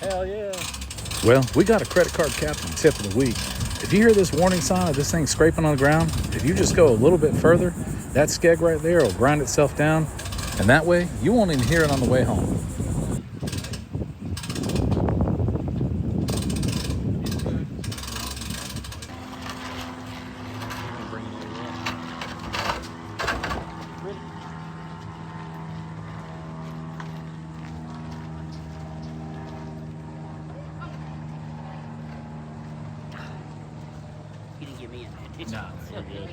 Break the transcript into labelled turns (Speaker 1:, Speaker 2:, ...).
Speaker 1: Hell yeah.
Speaker 2: Well, we got a credit card captain tip of the week. If you hear this warning sign of this thing scraping on the ground, if you just go a little bit further, that skeg right there will grind itself down, and that way you won't even hear it on the way home.
Speaker 1: He didn't give me a
Speaker 2: Nah, you're good.